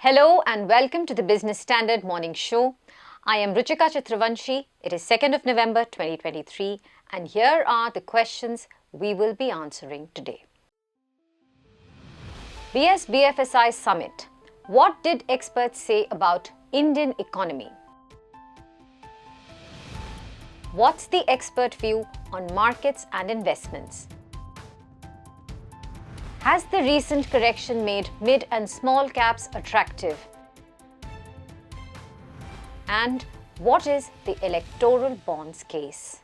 Hello and welcome to the Business Standard Morning Show. I am Ruchika Chitravanshi. It is 2nd of November 2023 and here are the questions we will be answering today. BFSI Summit. What did experts say about Indian economy? What's the expert view on markets and investments? Has the recent correction made mid and small caps attractive? And what is the electoral bonds case?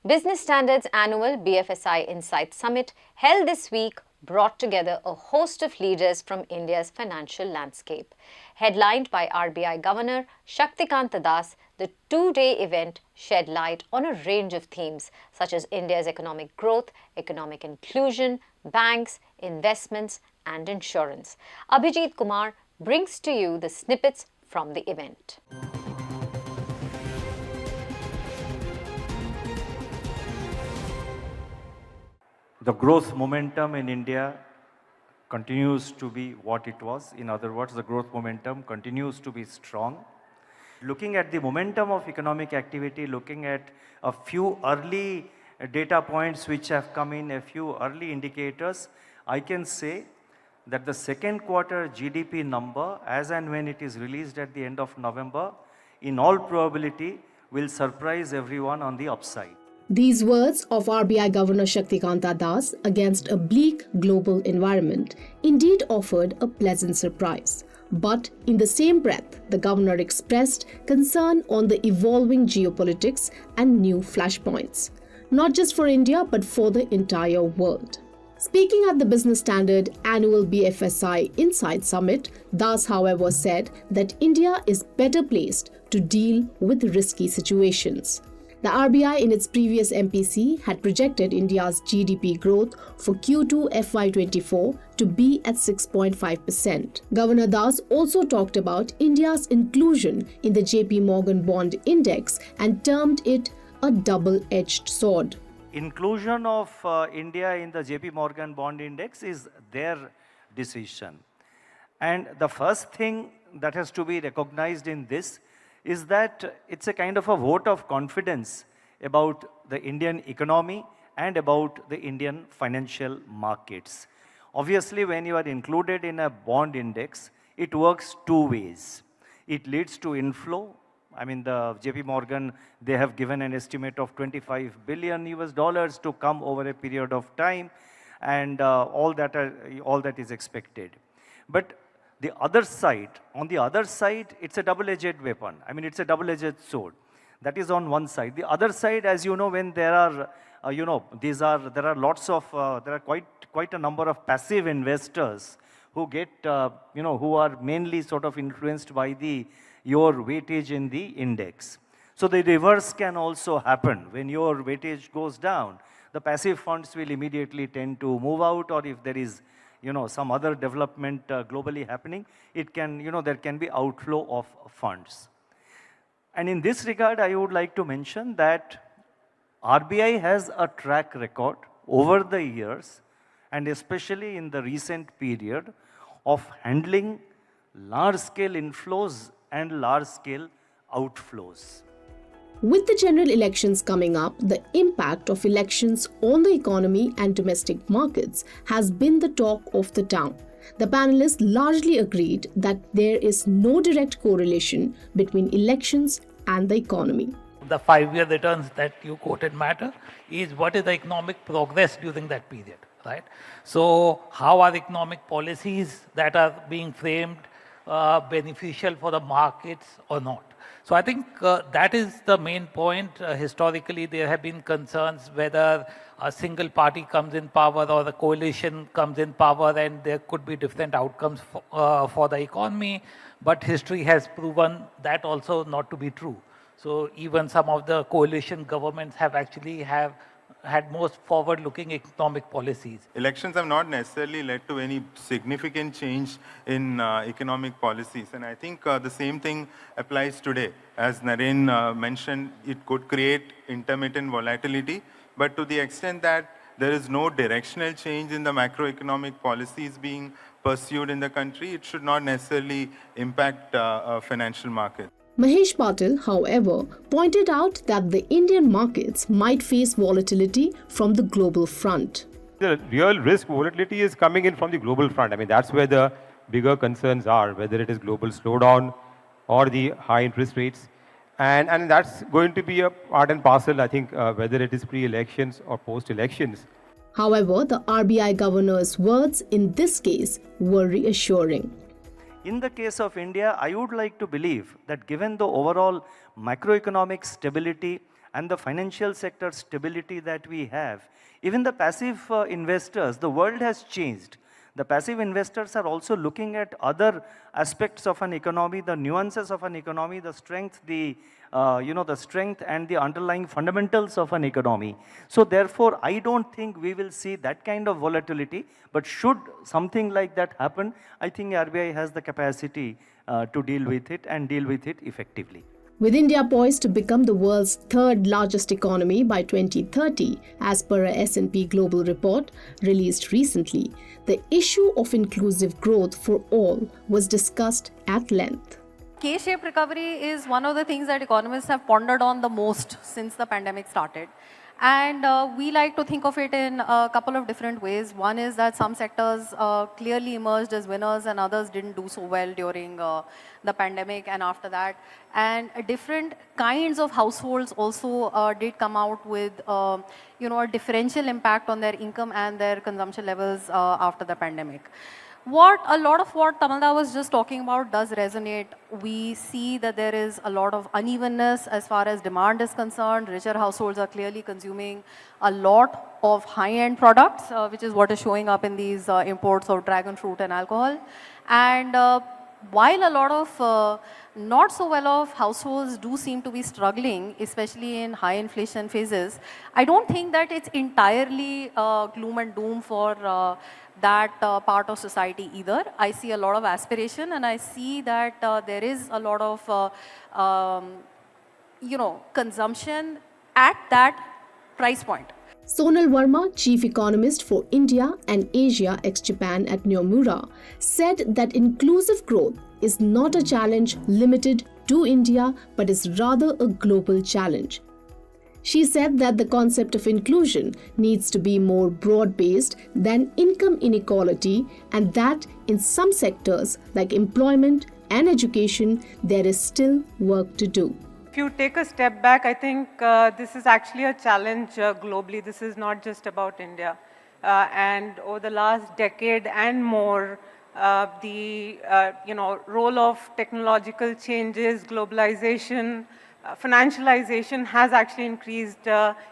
Business Standard's annual BFSI Insight Summit held this week brought together a host of leaders from India's financial landscape. Headlined by RBI Governor Shaktikanta Das, the two-day event shed light on a range of themes such as India's economic growth, economic inclusion, banks, investments and insurance. Abhijit Kumar brings to you the snippets from the event. The growth momentum in India continues to be what it was. In other words, the growth momentum continues to be strong. Looking at the momentum of economic activity, looking at a few early data points which have come in, a few early indicators, I can say that the second quarter GDP number, as and when it is released at the end of November, in all probability will surprise everyone on the upside. These words of RBI Governor Shaktikanta Das against a bleak global environment indeed offered a pleasant surprise. But in the same breath, the governor expressed concern on the evolving geopolitics and new flashpoints, not just for India but for the entire world. Speaking at the Business Standard annual BFSI Insight Summit, Das, however, said that India is better placed to deal with risky situations. The RBI in its previous MPC had projected India's GDP growth for Q2 FY24 to be at 6.5%. Governor Das also talked about India's inclusion in the JP Morgan Bond Index and termed it a double-edged sword. Inclusion of India in the JP Morgan Bond Index is their decision. And the first thing that has to be recognized in this is that it's a kind of a vote of confidence about the Indian economy and about the Indian financial markets. Obviously, when you are included in a bond index, it works two ways. It leads to inflow. I mean, the JP Morgan, they have given an estimate of $25 billion to come over a period of time, and all that is expected. But on the other side, it's a double-edged weapon. I mean, it's a double-edged sword. That is on one side. The other side, as you know, when there are, there are quite a number of passive investors who get, who are mainly sort of influenced by your weightage in the index. So the reverse can also happen. When your weightage goes down, the passive funds will immediately tend to move out, or if there is some other development globally happening, there can be outflow of funds. And in this regard, I would like to mention that RBI has a track record over the years, and especially in the recent period, of handling large-scale inflows and large-scale outflows. With the general elections coming up, the impact of elections on the economy and domestic markets has been the talk of the town. The panelists largely agreed that there is no direct correlation between elections and the economy. The 5-year returns that you quoted matter is what is the economic progress during that period, right? So how are economic policies that are being framed beneficial for the markets or not? So I think that is the main point. Historically, there have been concerns whether a single party comes in power or a coalition comes in power, and there could be different outcomes for the economy. But history has proven that also not to be true. So even some of the coalition governments have actually had most forward-looking economic policies. Elections have not necessarily led to any significant change in economic policies. And I think the same thing applies today. As Naren mentioned, it could create intermittent volatility, but to the extent that there is no directional change in the macroeconomic policies being pursued in the country, it should not necessarily impact financial markets. Mahesh Patil, however, pointed out that the Indian markets might face volatility from the global front. The real risk volatility is coming in from the global front. I mean, that's where the bigger concerns are, whether it is global slowdown or the high interest rates. And that's going to be a part and parcel, I think, whether it is pre-elections or post-elections. However, the RBI governor's words in this case were reassuring. In the case of India, I would like to believe that given the overall macroeconomic stability and the financial sector stability that we have, even the passive investors, the world has changed. The passive investors are also looking at other aspects of an economy, the nuances of an economy, the strength, the strength and the underlying fundamentals of an economy. So therefore, I don't think we will see that kind of volatility. But should something like that happen, I think RBI has the capacity to deal with it and deal with it effectively. With India poised to become the world's third largest economy by 2030, as per a S&P Global report released recently, the issue of inclusive growth for all was discussed at length. K-shaped recovery is one of the things that economists have pondered on the most since the pandemic started. And we like to think of it in a couple of different ways. One is that some sectors clearly emerged as winners and others didn't do so well during the pandemic and after that. And different kinds of households also did come out with a differential impact on their income and their consumption levels after the pandemic. A lot of what Tamalda was just talking about does resonate. We see that there is a lot of unevenness as far as demand is concerned. Richer households are clearly consuming a lot of high-end products, which is what is showing up in these imports of dragon fruit and alcohol. And while a lot of not so well-off households do seem to be struggling, especially in high inflation phases, I don't think that it's entirely gloom and doom for that part of society either. I see a lot of aspiration and I see that there is a lot of consumption at that price point. Sonal Verma, chief economist for India and Asia ex-Japan at Nomura, said that inclusive growth is not a challenge limited to India but is rather a global challenge. She said that the concept of inclusion needs to be more broad-based than income inequality and that in some sectors like employment and education, there is still work to do. If you take a step back, I think this is actually a challenge globally. This is not just about India. And over the last decade and more, the role of technological changes, globalization, financialization has actually increased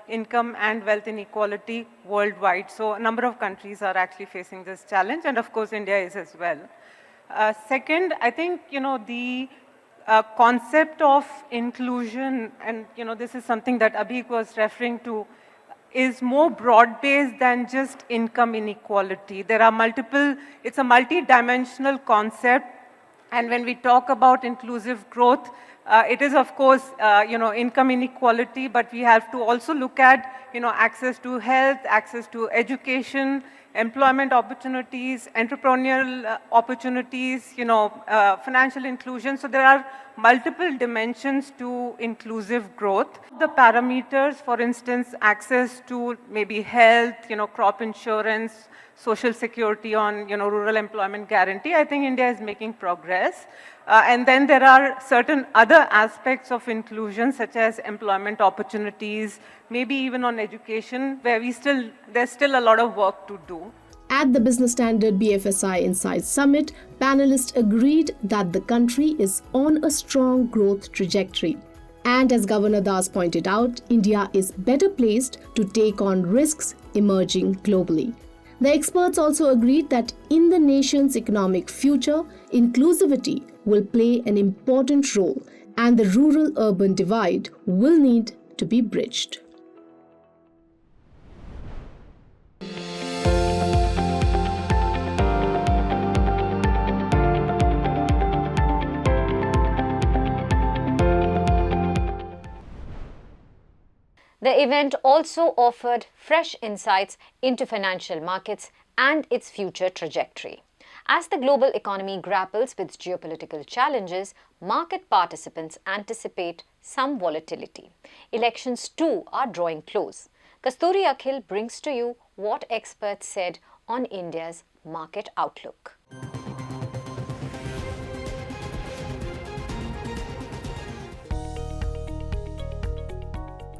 income and wealth inequality worldwide. So a number of countries are actually facing this challenge, and of course India is as well. Second, I think the concept of inclusion, and this is something that Abhik was referring to, is more broad-based than just income inequality. There are multiple, it's a multi-dimensional concept, and when we talk about inclusive growth, it is of course, income inequality, but we have to also look at, access to health, access to education, employment opportunities, entrepreneurial opportunities, financial inclusion. So there are multiple dimensions to inclusive growth. The parameters, for instance, access to maybe health, crop insurance, social security on, rural employment guarantee, I think India is making progress. And then there are certain other aspects of inclusion, such as employment opportunities, maybe even on education, where there's still a lot of work to do. At the Business Standard BFSI Insight Summit, panelists agreed that the country is on a strong growth trajectory. And as Governor Das pointed out, India is better placed to take on risks emerging globally. The experts also agreed that in the nation's economic future, inclusivity will play an important role and the rural-urban divide will need to be bridged. The event also offered fresh insights into financial markets and its future trajectory. As the global economy grapples with geopolitical challenges, market participants anticipate some volatility. Elections too are drawing close. Kasturi Akhil brings to you what experts said on India's market outlook.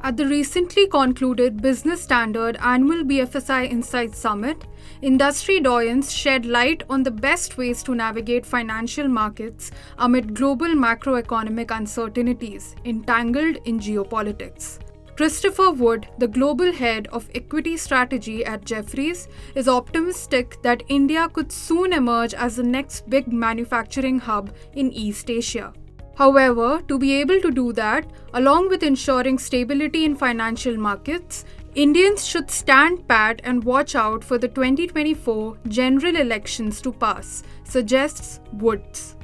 At the recently concluded Business Standard Annual BFSI Insights Summit, industry doyens shed light on the best ways to navigate financial markets amid global macroeconomic uncertainties entangled in geopolitics. Christopher Wood, the global head of equity strategy at Jefferies, is optimistic that India could soon emerge as the next big manufacturing hub in East Asia. However, to be able to do that, along with ensuring stability in financial markets, Indians should stand pat and watch out for the 2024 general elections to pass, suggests Woods.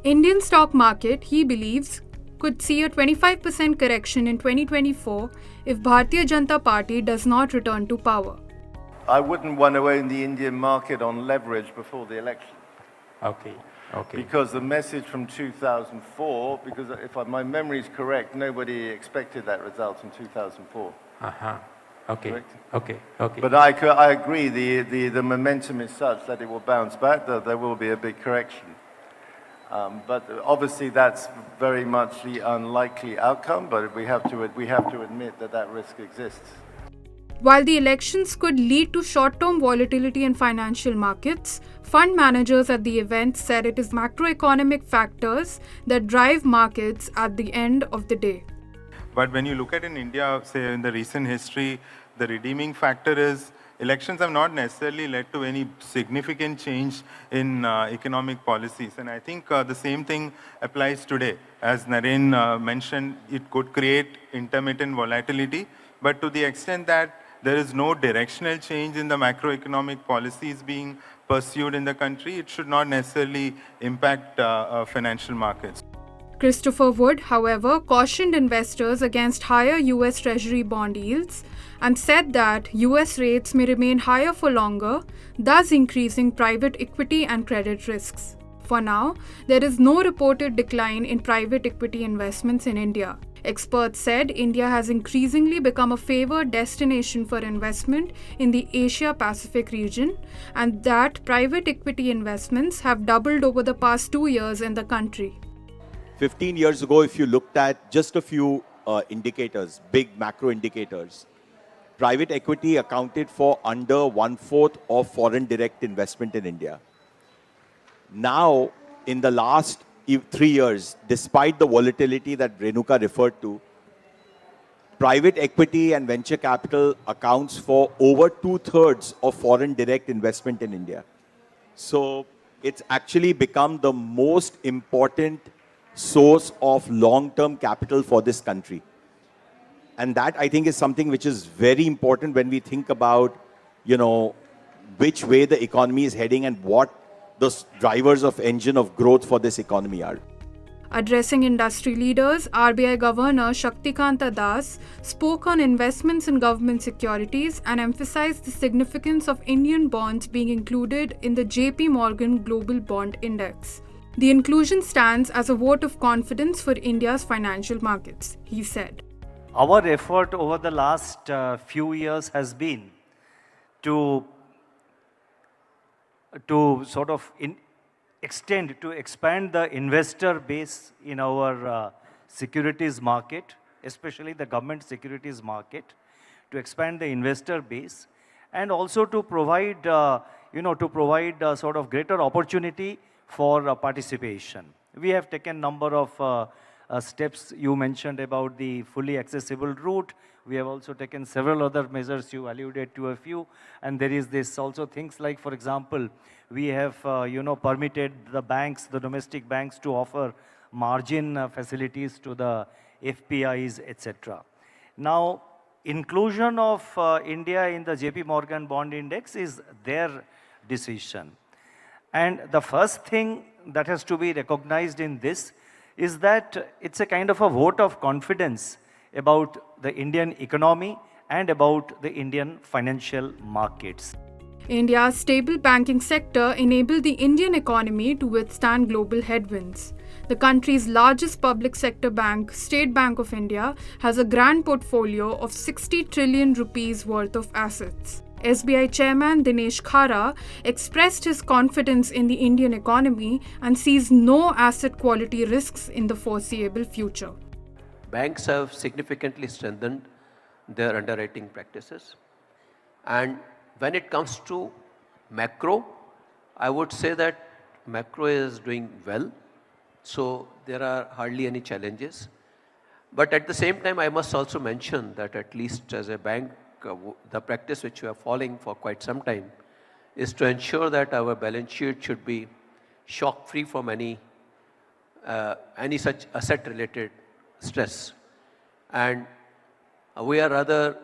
Indian stock market, he believes, could see a 25% correction in 2024 if Bharatiya Janata Party does not return to power. I wouldn't want to own the Indian market on leverage before the election. Okay. Okay. Because the message from 2004, because if my memory is correct, nobody expected that result in 2004. Uh-huh. Okay. Correct? Okay. Okay. But I agree, the momentum is such that it will bounce back, that there will be a big correction. But obviously that's very much the unlikely outcome, but we have to admit that that risk exists. While the elections could lead to short-term volatility in financial markets, fund managers at the event said it is macroeconomic factors that drive markets at the end of the day. But when you look at in India, say in the recent history, the redeeming factor is elections have not necessarily led to any significant change in economic policies. And I think the same thing applies today. As Naren mentioned, it could create intermittent volatility, but to the extent that there is no directional change in the macroeconomic policies being pursued in the country, it should not necessarily impact financial markets. Christopher Wood, however, cautioned investors against higher US Treasury bond yields and said that US rates may remain higher for longer, thus increasing private equity and credit risks. For now, there is no reported decline in private equity investments in India. Experts said India has increasingly become a favored destination for investment in the Asia-Pacific region, and that private equity investments have doubled over the past 2 years in the country. 15 years ago, if you looked at just a few indicators, big macro indicators, private equity accounted for under 1/4 of foreign direct investment in India. Now, in the last 3 years, despite the volatility that Renuka referred to, private equity and venture capital accounts for over 2/3 of foreign direct investment in India. So it's actually become the most important source of long-term capital for this country. And that, I think, is something which is very important when we think about, which way the economy is heading and what the drivers of engine of growth for this economy are. Addressing industry leaders, RBI Governor Shaktikanta Das spoke on investments in government securities and emphasized the significance of Indian bonds being included in the JP Morgan Global Bond Index. The inclusion stands as a vote of confidence for India's financial markets, he said. Our effort over the last few years has been to sort of expand the investor base in our securities market, especially the government securities market, to expand the investor base, and also to provide, sort of greater opportunity for participation. We have taken number of steps. You mentioned about the fully accessible route. We have also taken several other measures. You alluded to a few. And there is this also things like, for example, we have, permitted the banks, the domestic banks, to offer margin facilities to the FPIs, etc. Now, inclusion of India in the JP Morgan Bond Index is their decision. And the first thing that has to be recognized in this is that it's a kind of a vote of confidence about the Indian economy and about the Indian financial markets. India's stable banking sector enabled the Indian economy to withstand global headwinds. The country's largest public sector bank, State Bank of India, has a grand portfolio of 60 trillion rupees worth of assets. SBI chairman Dinesh Khara expressed his confidence in the Indian economy and sees no asset quality risks in the foreseeable future. Banks have significantly strengthened their underwriting practices. And when it comes to macro, I would say that macro is doing well. So there are hardly any challenges. But at the same time, I must also mention that at least as a bank, the practice which we are following for quite some time is to ensure that our balance sheet should be shock-free from any such asset-related stress. And we are rather,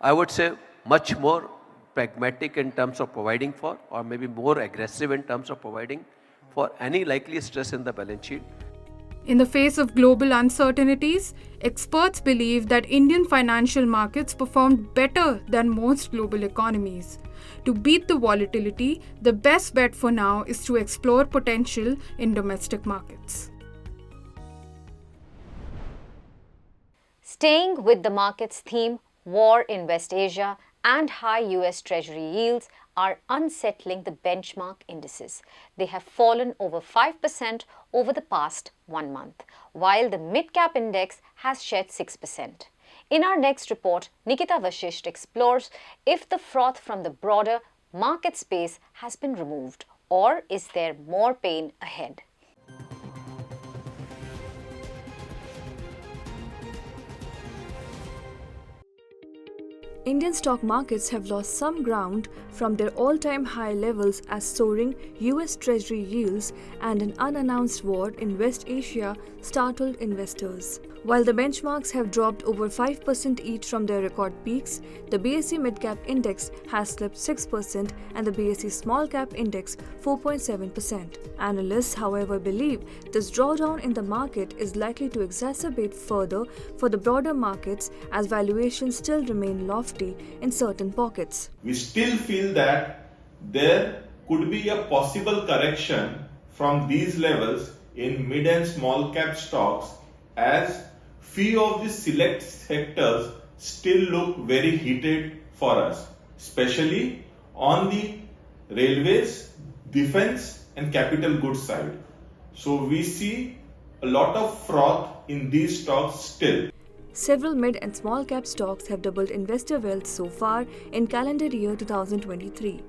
I would say, much more pragmatic in terms of providing for, or maybe more aggressive in terms of providing for any likely stress in the balance sheet. In the face of global uncertainties, experts believe that Indian financial markets performed better than most global economies. To beat the volatility, the best bet for now is to explore potential in domestic markets. Staying with the markets theme, war in West Asia and high US Treasury yields are unsettling the benchmark indices. They have fallen over 5% over the past 1 month, while the mid-cap index has shed 6%. In our next report, Nikita Vashisht explores if the froth from the broader market space has been removed, or is there more pain ahead? Indian stock markets have lost some ground from their all-time high levels as soaring US Treasury yields and an unannounced war in West Asia startled investors. While the benchmarks have dropped over 5% each from their record peaks, the BSE Midcap Index has slipped 6% and the BSE Small Cap Index 4.7%. Analysts, however, believe this drawdown in the market is likely to exacerbate further for the broader markets as valuations still remain lofty in certain pockets. We still feel that there could be a possible correction from these levels in mid and small cap stocks as few of the select sectors still look very heated for us, especially on the railways, defense and capital goods side. So we see a lot of froth in these stocks still. Several mid and small cap stocks have doubled investor wealth so far in calendar year 2023.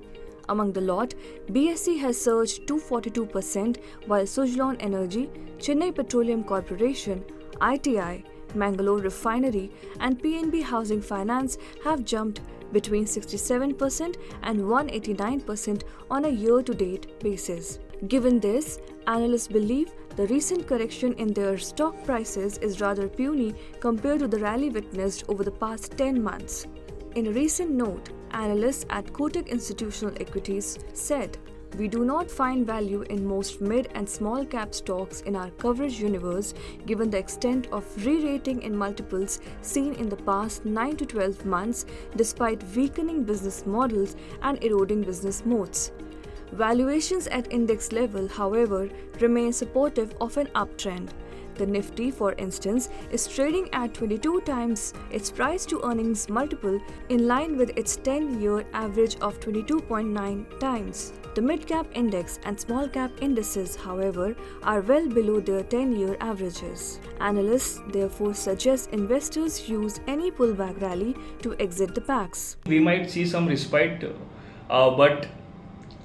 Among the lot, BSE has surged 242%, while Suzlon Energy, Chennai Petroleum Corporation, ITI, Mangalore Refinery and PNB Housing Finance have jumped between 67% and 189% on a year-to-date basis. Given this, analysts believe the recent correction in their stock prices is rather puny compared to the rally witnessed over the past 10 months. In a recent note, analysts at Kotak Institutional Equities said, "We do not find value in most mid and small cap stocks in our coverage universe given the extent of re-rating in multiples seen in the past 9 to 12 months despite weakening business models and eroding business moats." Valuations at index level, however, remain supportive of an uptrend. The Nifty, for instance, is trading at 22 times its price to earnings multiple in line with its 10-year average of 22.9 times. The mid-cap index and small-cap indices, however, are well below their 10-year averages. Analysts therefore suggest investors use any pullback rally to exit the packs. We might see some respite, but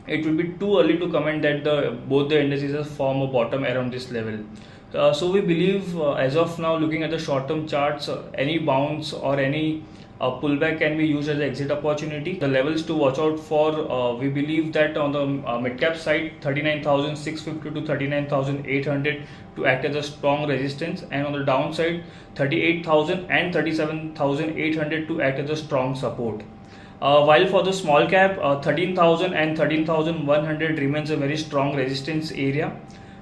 it will be too early to comment that both the indices form a bottom around this level. So we believe as of now, looking at the short-term charts, any bounce or any pullback can be used as an exit opportunity. The levels to watch out for, we believe that on the mid-cap side, 39,650 to 39,800 to act as a strong resistance, and on the downside, 38,000 and 37,800 to act as a strong support. While for the small cap, 13,000 and 13,100 remains a very strong resistance area.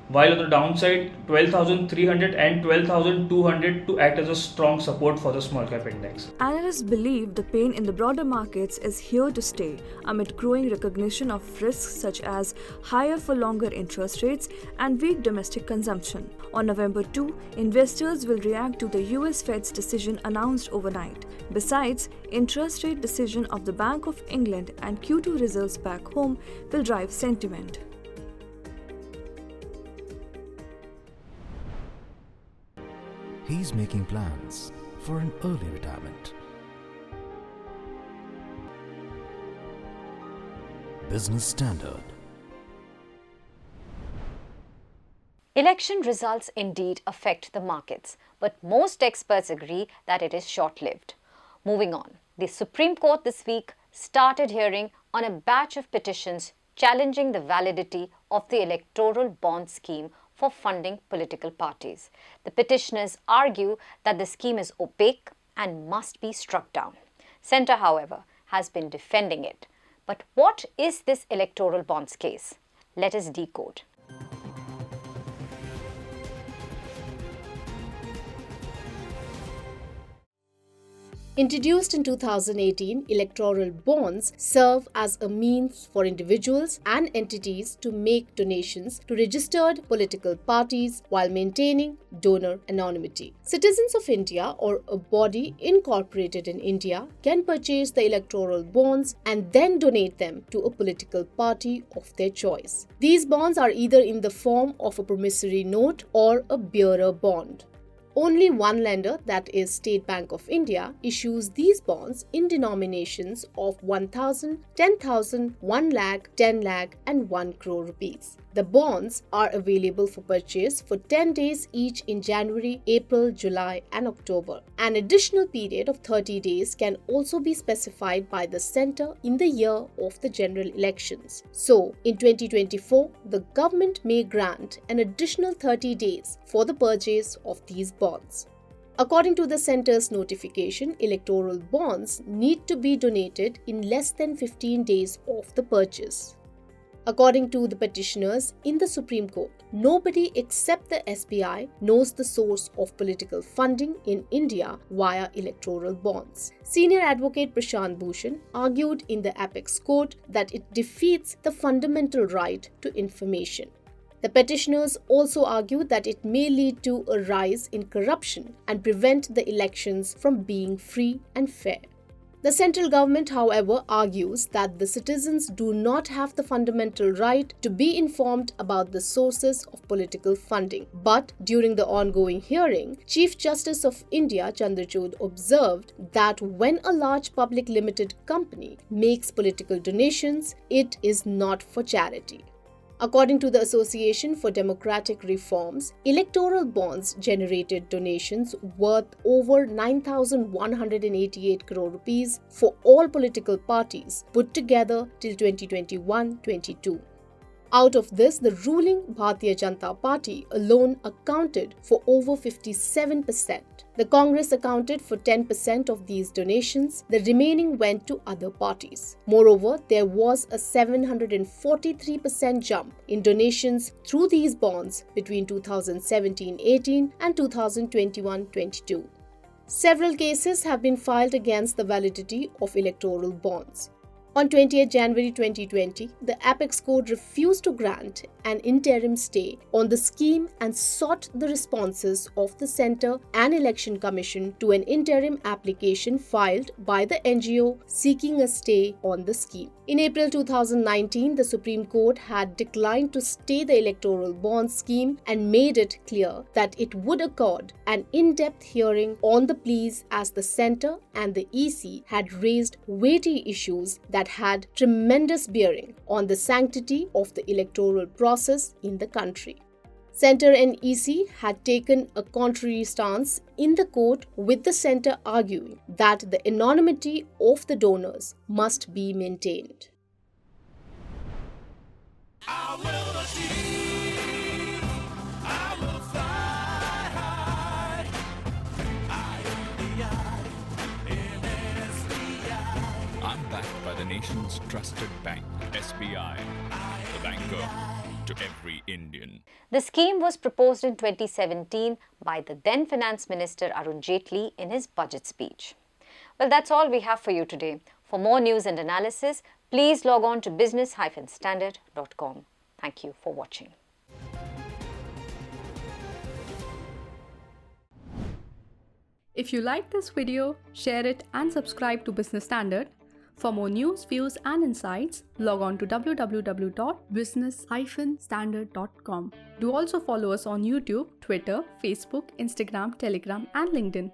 while on the downside 12,300 and 12,200 to act as a strong support for the small cap index. Analysts believe the pain in the broader markets is here to stay amid growing recognition of risks such as higher for longer interest rates and weak domestic consumption. On November 2, investors will react to the US Fed's decision announced overnight. Besides, interest rate decision of the Bank of England and Q2 results back home will drive sentiment. He's making plans for an early retirement. Business Standard. Election results indeed affect the markets, but most experts agree that it is short-lived. Moving on, the Supreme Court this week started hearing on a batch of petitions challenging the validity of the electoral bond scheme for funding political parties. The petitioners argue that the scheme is opaque and must be struck down. Centre, however, has been defending it. But what is this electoral bonds case? Let us decode. Introduced in 2018, electoral bonds serve as a means for individuals and entities to make donations to registered political parties while maintaining donor anonymity. Citizens of India or a body incorporated in India can purchase the electoral bonds and then donate them to a political party of their choice. These bonds are either in the form of a promissory note or a bearer bond. Only one lender, that is State Bank of India, issues these bonds in denominations of 1,000, 10,000, 1 lakh, 10 lakh and 1 crore rupees. The bonds are available for purchase for 10 days each in January, April, July and October. An additional period of 30 days can also be specified by the centre in the year of the general elections. So, in 2024, the government may grant an additional 30 days for the purchase of these bonds. According to the centre's notification, electoral bonds need to be donated in less than 15 days of the purchase. According to the petitioners in the Supreme Court, nobody except the SBI knows the source of political funding in India via electoral bonds. Senior advocate Prashant Bhushan argued in the Apex Court that it defeats the fundamental right to information. The petitioners also argued that it may lead to a rise in corruption and prevent the elections from being free and fair. The central government, however, argues that the citizens do not have the fundamental right to be informed about the sources of political funding. But during the ongoing hearing, Chief Justice of India Chandrachud observed that when a large public limited company makes political donations, it is not for charity. According to the Association for Democratic Reforms, electoral bonds generated donations worth over 9,188 crore rupees for all political parties put together till 2021-22. Out of this, the ruling Bharatiya Janata Party alone accounted for over 57%. The Congress accounted for 10% of these donations. The remaining went to other parties. Moreover, there was a 743% jump in donations through these bonds between 2017-18 and 2021-22. Several cases have been filed against the validity of electoral bonds. On 20th January 2020, the Apex Court refused to grant an interim stay on the scheme and sought the responses of the Centre and Election Commission to an interim application filed by the NGO seeking a stay on the scheme. In April 2019, the Supreme Court had declined to stay the electoral bond scheme and made it clear that it would accord an in-depth hearing on the pleas as the Centre and the EC had raised weighty issues that had tremendous bearing on the sanctity of the electoral process in the country. Centre and EC had taken a contrary stance in the court, with the Centre arguing that the anonymity of the donors must be maintained. I will achieve, I will fly high. I'm backed by the nation's trusted bank, SBI, the banker to every Indian. The scheme was proposed in 2017 by the then Finance Minister Arun Jaitley in his budget speech. Well, that's all we have for you today. For more news and analysis, please log on to business-standard.com. Thank you for watching. If you like this video, share it and subscribe to Business Standard. For more news, views and insights, log on to www.business-standard.com. Do also follow us on YouTube, Twitter, Facebook, Instagram, Telegram and LinkedIn.